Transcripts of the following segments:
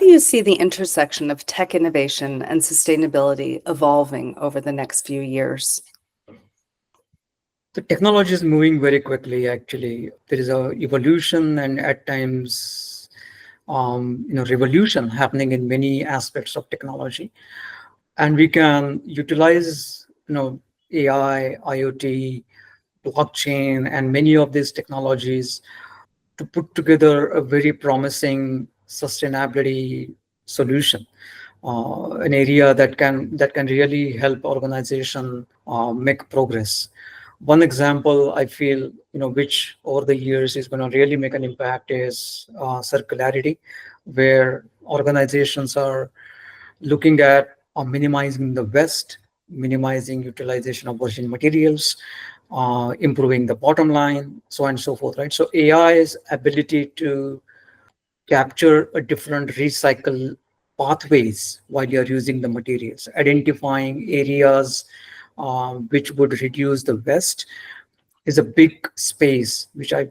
you see the intersection of tech innovation and sustainability evolving over the next few years? The technology is moving very quickly, actually. There is a evolution and at times, revolution happening in many aspects of technology. And we can utilize, AI, IoT, blockchain, and many of these technologies to put together a very promising sustainability solution, an area that can really help organization make progress. One example I feel, which over the years is going to really make an impact is circularity, where organizations are looking at minimizing the waste, minimizing utilization of virgin materials, improving the bottom line, so on and so forth, right? So AI's ability to capture a different recycle pathways while you're using the materials, identifying areas which would reduce the waste is a big space, which I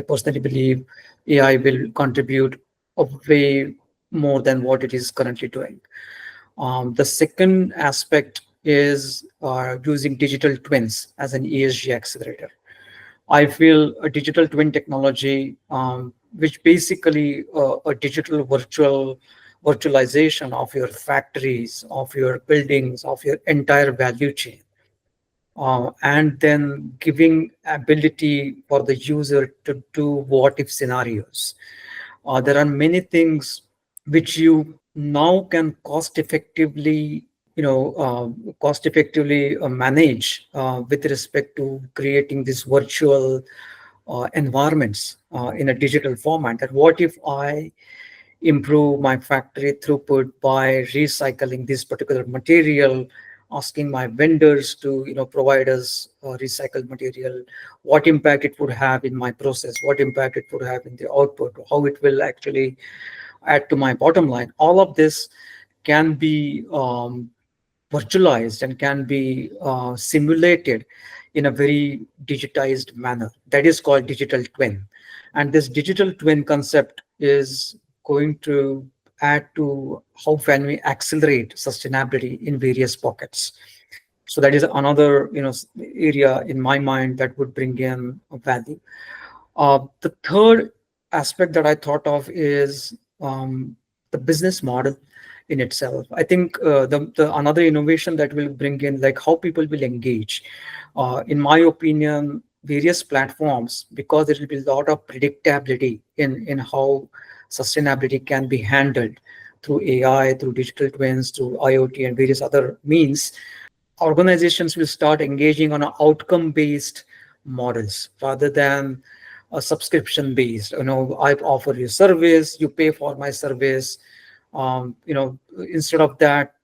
personally believe AI will contribute a way more than what it is currently doing. The second aspect is using digital twins as an ESG accelerator. I feel a digital twin technology, which basically a digital virtualization of your factories, of your buildings, of your entire value chain, and then giving ability for the user to do what if scenarios. There are many things which you now can cost effectively manage with respect to creating these virtual environments in a digital format. That what if I improve my factory throughput by recycling this particular material, asking my vendors to provide us recycled material, what impact it would have in my process, what impact it would have in the output, how it will actually add to my bottom line. All of this can be virtualized and can be simulated in a very digitized manner. That is called digital twin. And this digital twin concept is going to add to how can we accelerate sustainability in various pockets. So that is another area in my mind that would bring in a value. The third aspect that I thought of is the business model in itself. I think the another innovation that will bring in, like, how people will engage. In my opinion, various platforms, because there will be a lot of predictability in how sustainability can be handled through AI, through digital twins, through IoT, and various other means. Organizations will start engaging on outcome-based models rather than a subscription-based. I offer you service, you pay for my service. Instead of that,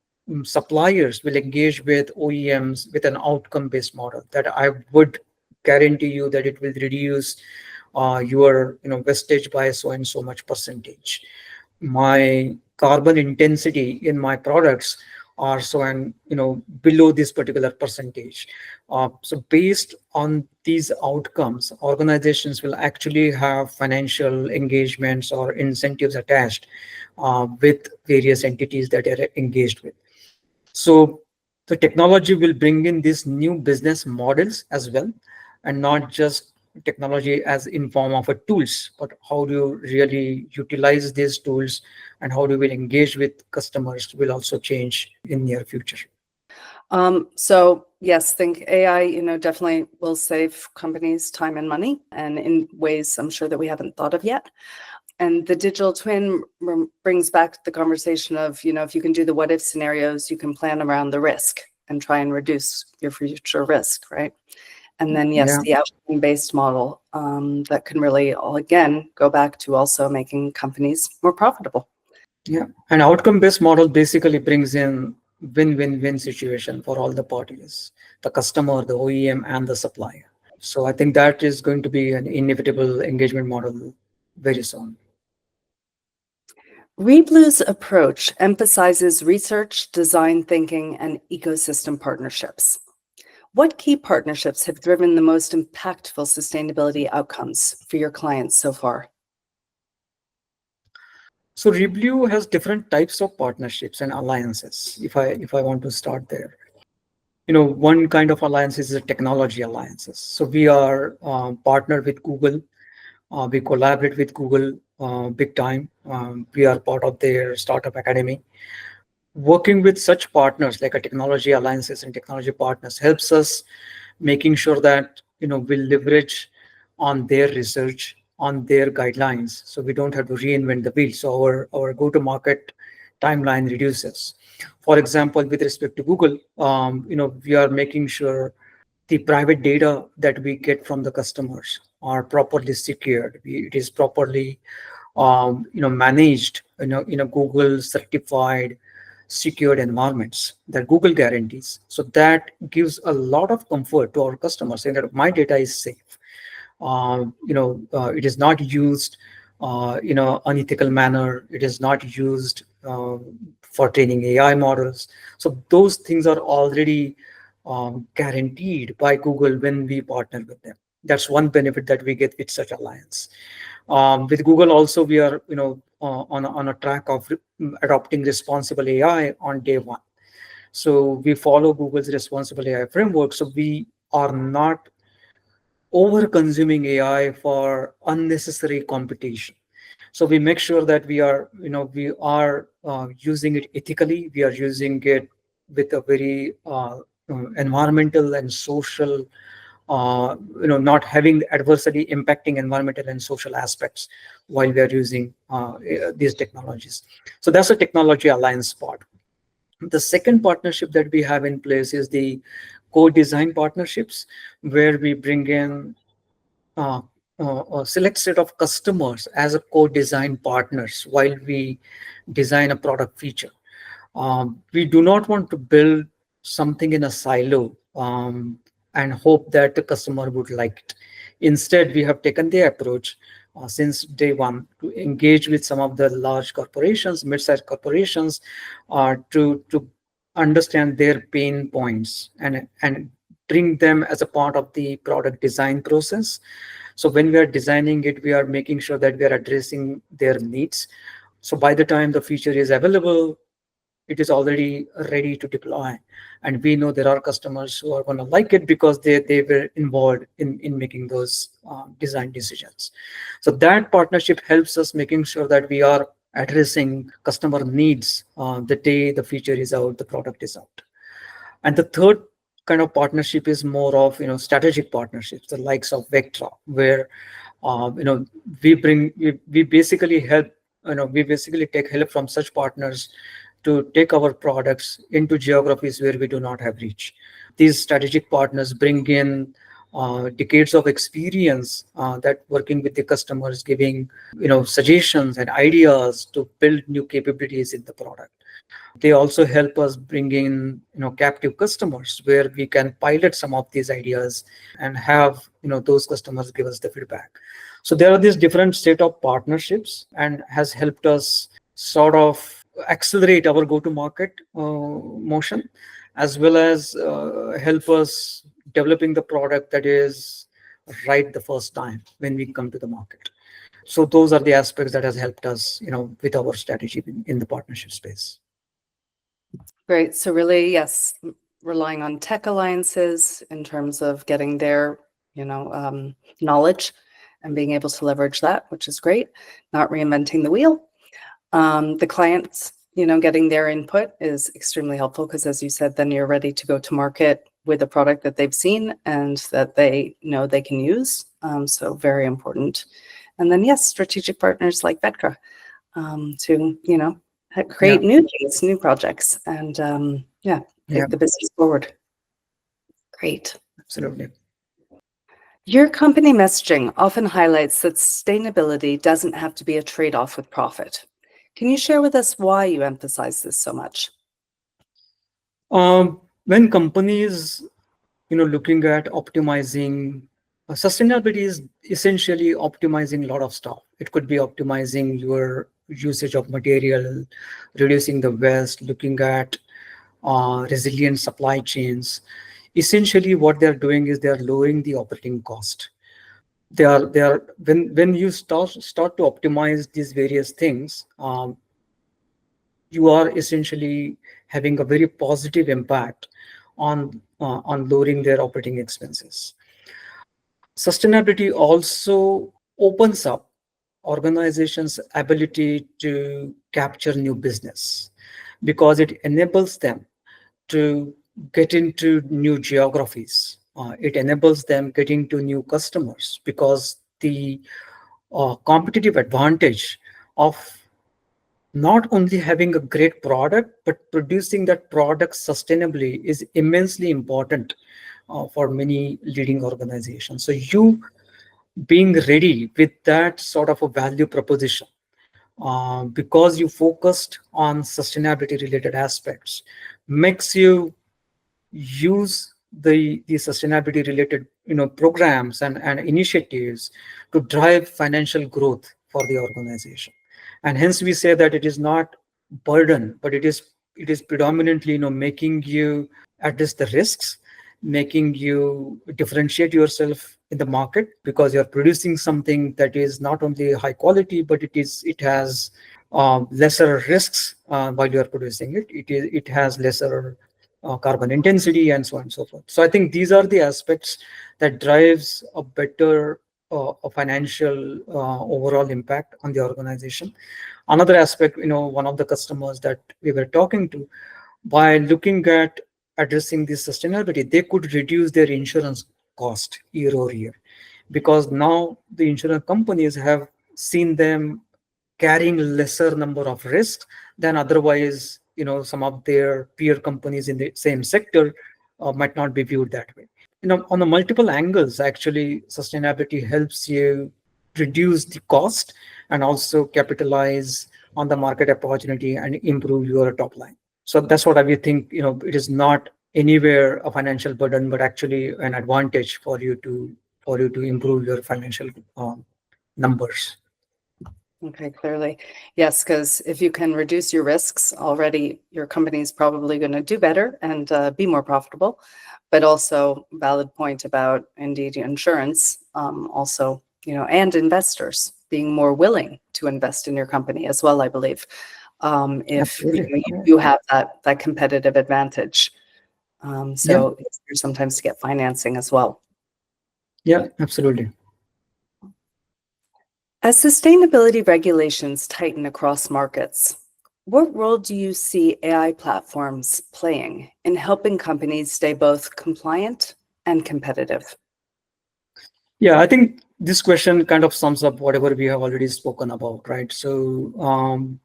suppliers will engage with OEMs with an outcome-based model that I would guarantee you that it will reduce your wastage by so and so much percentage. My carbon intensity in my products are so and below this particular percentage. So based on these outcomes, organizations will actually have financial engagements or incentives attached with various entities that are engaged with. So the technology will bring in these new business models as well, and not just technology as in form of a tools, but how do you really utilize these tools and how do we engage with customers will also change in near future. So yes, think AI, definitely will save companies time and money, and in ways I'm sure that we haven't thought of yet. And the digital twin brings back the conversation of, if you can do the what if scenarios, you can plan around the risk and try and reduce your future risk, right? And then, yes, the outcome-based model that can really, again, go back to also making companies more profitable. Yeah, an outcome-based model basically brings in win-win-win situation for all the parties, the customer, the OEM, and the supplier. So I think that is going to be an inevitable engagement model very soon. Reblue's approach emphasizes research, design thinking, and ecosystem partnerships. What key partnerships have driven the most impactful sustainability outcomes for your clients so far? So Reblue has different types of partnerships and alliances. If I want to start there, one kind of alliance is the technology alliances. So we are partnered with Google. We collaborate with Google big time. We are part of their startup academy. Working with such partners like a technology alliances and technology partners helps us making sure that we leverage on their research, on their guidelines, so we don't have to reinvent the wheel. So our go to market timeline reduces. For example, with respect to Google, we are making sure the private data that we get from the customers are properly secured. It is properly managed in a Google certified secured environments that Google guarantees. So that gives a lot of comfort to our customers, saying that my data is safe. It is not used in an unethical manner. It is not used for training AI models. So those things are already guaranteed by Google when we partner with them. That's one benefit that we get with such alliance. With Google also, we are on a track of adopting responsible AI on day one. So we follow Google's responsible AI framework. So we are not over consuming AI for unnecessary competition. So we make sure that we are using it ethically. We are using it with a very environmental and social, not having adversely impacting environmental and social aspects while we are using these technologies. So that's a technology alliance part. The second partnership that we have in place is the co-design partnerships, where we bring in uh, a select set of customers as a co-design partners while we design a product feature. We do not want to build something in a silo and hope that the customer would like it. Instead, we have taken the approach since day one to engage with some of the large corporations, mid-sized corporations, to understand their pain points and bring them as a part of the product design process. So when we are designing it, we are making sure that we are addressing their needs. So by the time the feature is available, it is already ready to deploy. And we know there are customers who are going to like it because they were involved in making those design decisions. So that partnership helps us making sure that we are addressing customer needs the day the feature is out, the product is out. And the third kind of partnership is more of strategic partnerships, the likes of VECTRA, where we basically help, we basically take help from such partners to take our products into geographies where we do not have reach. These strategic partners bring in decades of experience that working with the customers, giving suggestions and ideas to build new capabilities in the product. They also help us bring in captive customers where we can pilot some of these ideas and have those customers give us the feedback. So there are these different set of partnerships and has helped us sort of accelerate our go-to-market motion, as well as help us developing the product that is right the first time when we come to the market. So those are the aspects that has helped us, with our strategy in the partnership space. Great. So really, yes, relying on tech alliances in terms of getting their, knowledge and being able to leverage that, which is great. Not reinventing the wheel. The clients, getting their input is extremely helpful because, as you said, then you're ready to go to market with a product that they've seen and that they know they can use. So very important. And then, yes, strategic partners like VECTRA to, create new things, new projects, and take the business forward. Great. Absolutely. Your company messaging often highlights that sustainability doesn't have to be a trade-off with profit. Can you share with us why you emphasize this so much? When companies, looking at optimizing, sustainability is essentially optimizing a lot of stuff. It could be optimizing your usage of material, reducing the waste, looking at resilient supply chains. Essentially, what they're doing is they're lowering the operating cost. they are when you start to optimize these various things, you are essentially having a very positive impact on lowering their operating expenses. Sustainability also opens up organizations' ability to capture new business because it enables them to get into new geographies. It enables them getting to new customers because the competitive advantage of not only having a great product but producing that product sustainably is immensely important for many leading organizations. So you being ready with that sort of a value proposition, because you focused on sustainability related aspects, makes you use the sustainability related programs and initiatives to drive financial growth for the organization. And hence we say that it is not burden, but it is predominantly making you address the risks, making you differentiate yourself in the market because you're producing something that is not only high quality, but it has lesser risks while you're producing it. It has lesser carbon intensity and so on and so forth. So I think these are the aspects that drives a better a financial overall impact on the organization. Another aspect, one of the customers that we were talking to, by looking at addressing this sustainability, they could reduce their insurance cost year over year because now the insurance companies have seen them carrying lesser number of risks than otherwise some of their peer companies in the same sector might not be viewed that way. On the multiple angles, actually sustainability helps you reduce the cost and also capitalize on the market opportunity and improve your top line. So that's what I would think. It is not anywhere a financial burden, but actually an advantage for you to improve your financial numbers. Okay, clearly. Yes, because if you can reduce your risks already, your company is probably going to do better and be more profitable. But also, valid point about indeed insurance, also, and investors being more willing to invest in your company as well, I believe, if you have that competitive advantage. So it's easier sometimes to get financing as well. Yeah, absolutely. As sustainability regulations tighten across markets, what role do you see AI platforms playing in helping companies stay both compliant and competitive? Yeah, I think this question kind of sums up whatever we have already spoken about, right? So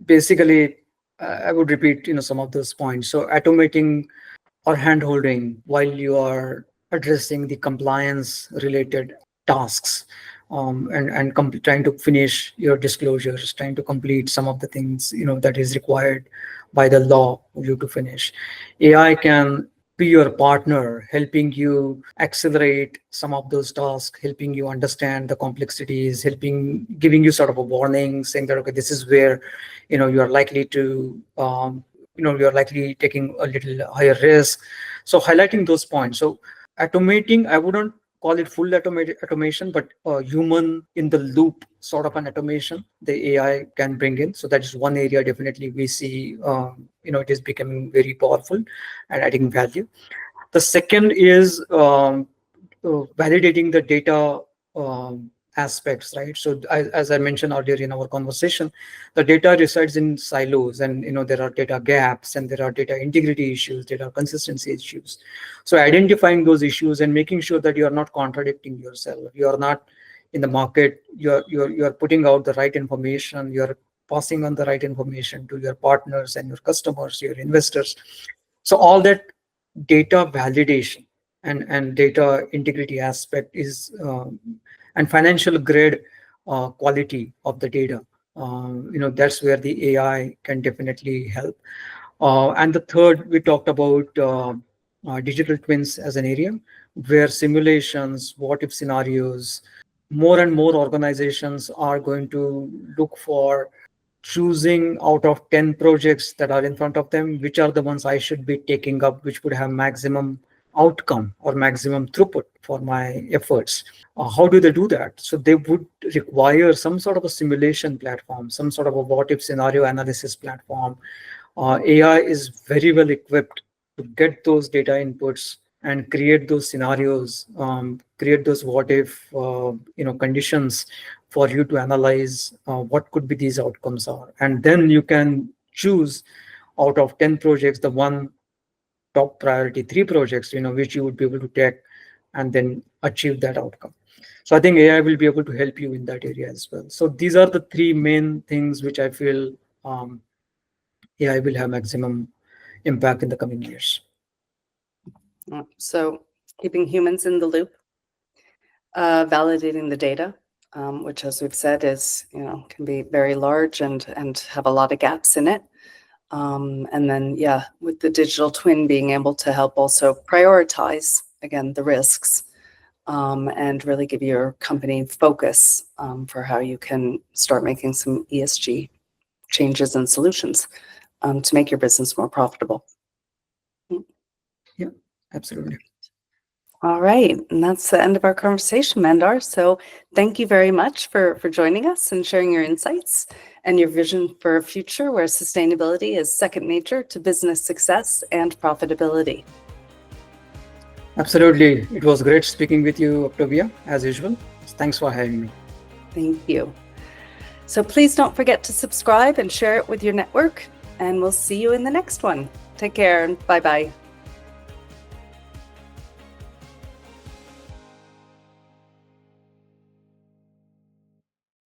basically, I would repeat, some of those points. So automating or hand-holding while you are addressing the compliance-related tasks, and trying to finish your disclosures, trying to complete some of the things that is required by the law for you to finish. AI can be your partner, helping you accelerate some of those tasks, helping you understand the complexities, giving you sort of a warning, saying that okay, this is where you are likely to you're likely taking a little higher risk. So highlighting those points. So automating, I wouldn't call it full automation, but human in the loop sort of an automation the AI can bring in. So that is one area definitely we see, it is becoming very powerful and adding value. The second is validating the data aspects, right? So as I mentioned earlier in our conversation, the data resides in silos, and there are data gaps, and there are data integrity issues, data consistency issues. So identifying those issues and making sure that you are not contradicting yourself, you are not in the market, you're putting out the right information, you're passing on the right information to your partners and your customers, your investors. So all that data validation and data integrity aspect is and financial grade quality of the data. That's where the AI can definitely help. And the third, we talked about digital twins as an area where simulations, what if scenarios, more and more organizations are going to look for choosing out of 10 projects that are in front of them, which are the ones I should be taking up, which would have maximum outcome or maximum throughput for my efforts. How do they do that? So they would require some sort of a simulation platform, some sort of a what if scenario analysis platform. AI is very well equipped to get those data inputs and create those scenarios, create those what if conditions for you to analyze what could be these outcomes are, and then you can choose out of 10 projects the one top priority 3 projects which you would be able to take and then achieve that outcome. So I think AI will be able to help you in that area as well. So these are the 3 main things which I feel AI will have maximum impact in the coming years. So keeping humans in the loop, validating the data, which, as we've said, is can be very large and have a lot of gaps in it. And then, with the digital twin being able to help also prioritize, again, the risks, and really give your company focus for how you can start making some ESG changes and solutions to make your business more profitable. Yeah, absolutely. All right. And that's the end of our conversation, Mandar. So thank you very much for joining us and sharing your insights and your vision for a future where sustainability is second nature to business success and profitability. Absolutely. It was great speaking with you, Octavia, as usual. Thanks for having me. Thank you. So please don't forget to subscribe and share it with your network, and we'll see you in the next one. Take care and bye-bye.